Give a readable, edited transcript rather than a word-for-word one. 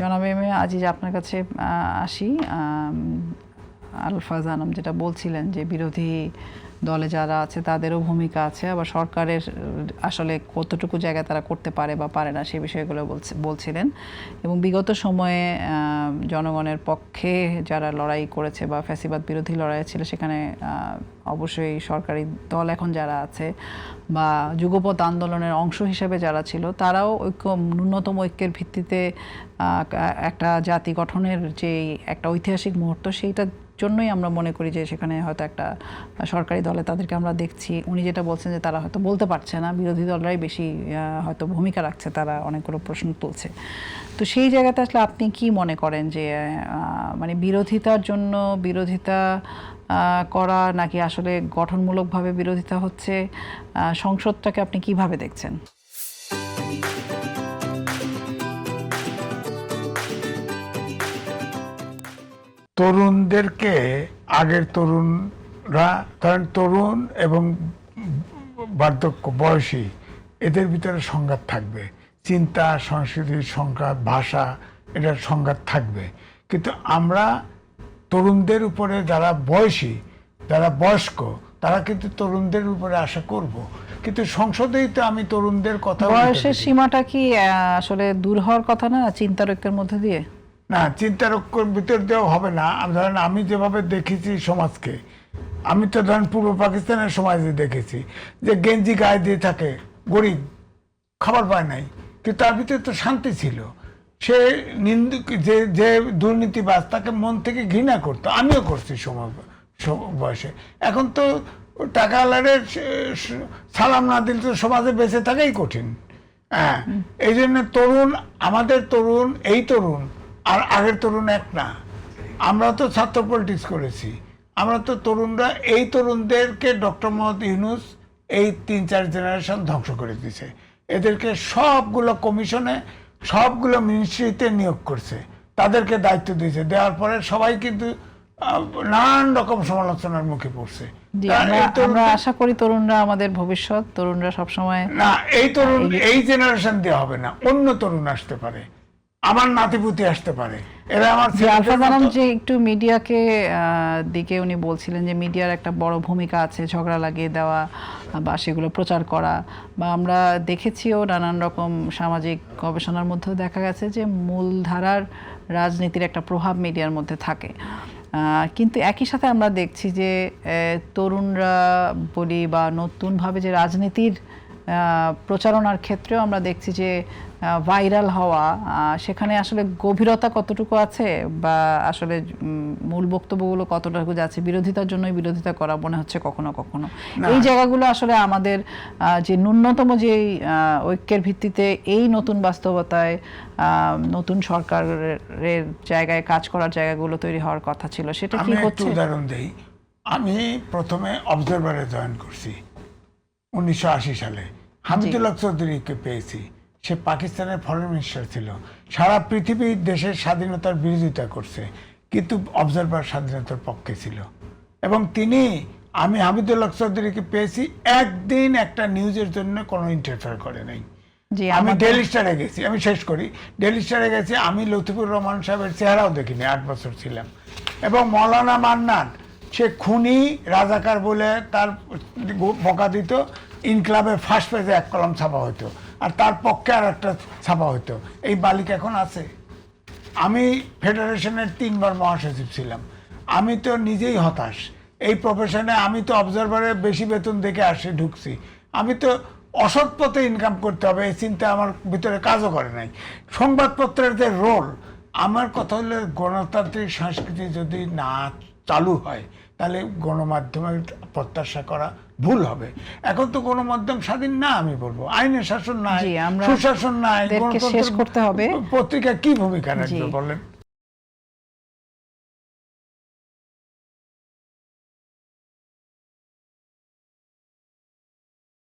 জনাব M A Aziz আপনার কাছে আসি। আলফাজ আনাম যেটা বলছিলেন যে বিরোধী দলে যারা আছে তাদেরও ভূমিকা আছে, আবার সরকারের আসলে কতটুকু জায়গায় তারা করতে পারে বা পারে না সেই বিষয়গুলো বলছিলেন। এবং বিগত সময়ে জনগণের পক্ষে যারা লড়াই করেছে বা ফ্যাসিবাদ বিরোধী লড়াই ছিল সেখানে অবশ্যই সরকারি দল এখন যারা আছে বা যুগপৎ আন্দোলনের অংশ হিসেবে যারা ছিল তারাও ন্যূনতম ঐক্যের ভিত্তিতে একটা জাতি গঠনের যে একটা ঐতিহাসিক মুহূর্ত সেইটার জন্যই আমরা মনে করি যে সেখানে হয়তো একটা সরকারি দলে তাদেরকে আমরা দেখছি। উনি যেটা বলছেন যে তারা হয়তো বলতে পারছে না, বিরোধী দলরাই বেশি হয়তো ভূমিকা রাখছে, তারা অনেকগুলো প্রশ্ন তুলছে। তো সেই জায়গাতে আসলে আপনি কি মনে করেন যে মানে বিরোধিতার জন্য বিরোধিতা করা নাকি আসলে গঠনমূলকভাবে বিরোধিতা হচ্ছে, সংসদটাকে আপনি কিভাবে দেখছেন? তরুণদেরকে আগের তরুণরা ধরেন তরুণ এবং বার্ধক্য বয়সী এদের ভিতরে সংঘাত থাকবে, চিন্তা সংস্কৃতির সংঘাত, ভাষা, এটার সংঘাত থাকবে। কিন্তু আমরা তরুণদের উপরে যারা বয়সী, যারা বয়স্ক, তারা কিন্তু তরুণদের উপরে আশা করব। কিন্তু সংসদেই তো আমি তরুণদের কথা, বয়সের সীমাটা কি আসলে দূর হওয়ার কথা না চিন্তার ঐক্যের মধ্যে দিয়ে? না, চিন্তার ঐক্যের ভিতর দিয়েও হবে না। ধরেন আমি যেভাবে দেখেছি সমাজকে, আমি তো ধরেন পূর্ব পাকিস্তানের সমাজে দেখেছি যে গেঞ্জি গায়ে দিয়ে থাকে, গরিব, খাবার পায় নাই, কিন্তু তার ভিতরে তো শান্তি ছিল। সে যে যে দুর্নীতিবাজ তাকে মন থেকে ঘৃণা করতো, আমিও করছি বয়সে। এখন তো টাকাওয়ালাদের সালাম না দিলে তো সমাজে বেঁচে থাকাই কঠিন। হ্যাঁ, এই জন্য তরুণ, আমাদের তরুণ, এই তরুণ আর আগের তরুণ এক না। আমরা তো ছাত্র পলিটিক্স করেছি, আমরা তো তরুণরা, এই তরুণদেরকে ডক্টর মোহাম্মদ ইউনূস এই ৩-৪ জেনারেশন ধ্বংস করে দিয়েছে। এদেরকে সবগুলো কমিশনে, সবগুলো মিনিস্ট্রিতে নিয়োগ করছে, তাদেরকে দায়িত্ব দিয়েছে। দেওয়ার পরে সবাই কিন্তু নানান রকম সমালোচনার মুখে পড়ছে। আমরা আশা করি তরুণরা আমাদের ভবিষ্যৎ, তরুণরা সবসময় না, এই তরুণ এই জেনারেশন দিয়ে হবে না, অন্য তরুণ আসতে পারে, আমার নাতিপুতি আসতে পারে। এরা আমার যে একটু মিডিয়াকে দিকে উনি বলছিলেন যে মিডিয়ার একটা বড় ভূমিকা আছে, ঝগড়া লাগিয়ে দেওয়া বা সেগুলো প্রচার করা, বা আমরা দেখেছিও নানান রকম সামাজিক গবেষণার মধ্যেও দেখা গেছে যে মূলধারার রাজনীতির একটা প্রভাব মিডিয়ার মধ্যে থাকে। কিন্তু একই সাথে আমরা দেখছি যে তরুণরা বলি বা নতুনভাবে যে রাজনীতির প্রচারণার ক্ষেত্রেও আমরা দেখছি যে ভাইরাল হওয়া, সেখানে আসলে গভীরতা কতটুকু আছে বা আসলে মূল বক্তব্যগুলো কতটুকু যাচ্ছে বিরোধিতার জন্যই বিরোধিতা করা মনে হচ্ছে কখনো কখনো। এই জায়গাগুলো আসলে আমাদের যে ন্যূনতম যে ঐক্যের ভিত্তিতে এই নতুন বাস্তবতায় নতুন সরকারের জায়গায় কাজ করার জায়গাগুলো তৈরি হওয়ার কথা ছিল, সেটা কি হচ্ছে? উদাহরণ দেই, আমি প্রথমে অবজারভারে জয়েন করছি 1980 সালে। হামিদুল্লাহ চৌধুরীকে পেয়েছি, সে পাকিস্তানের ফরেন মিনিস্টার ছিল, সারা পৃথিবীর দেশের স্বাধীনতার বিরোধিতা করছে, কিন্তু অবজারভার স্বাধীনতার পক্ষে ছিল। এবং আমি হামিদুল্লাহ চৌধুরীকে পেয়েছি, একদিন একটা নিউজের জন্য কোনো ইন্টারফেয়ার করে নাই। আমি ডেইলি স্টারে গেছি, আমি শেষ করি, ডেইলি স্টারে গেছি, আমি লতিফুর রহমান সাহেবের চেহারাও দেখিনি, 8 বছর ছিলাম। এবং মৌলানা মান্নান, সে খুনি রাজাকার বলে তার বকা দিত, ইনক্লাবের ফার্স্ট পেজে 1 কলাম ছাপা হতো, আর তার পক্ষে আর একটা ছাপা হতো। এই বালিকা এখন আছে। আমি ফেডারেশনের 3 বার মহাসচিব ছিলাম, আমি তো নিজেই হতাশ এই প্রফেশনে। আমি তো অবজারভারে বেশি বেতন দেখে ঢুকছি, আমি তো অসৎ পথে ইনকাম করতে হবে এই চিন্তা আমার ভিতরে কাজও করে নাই। সংবাদপত্রের যে রোল, আমার কথা হলো গণতান্ত্রিক সংস্কৃতি যদি না চালু হয় তাহলে গণমাধ্যমের প্রত্যাশা করা ভুল হবে। এখন তো গণমাধ্যম স্বাধীন না, আমি বলবো আইনের শাসন নাই, সুশাসন নাই, শেষ করতে হবে। পত্রিকা কি ভূমিকা রাখবে বলেন?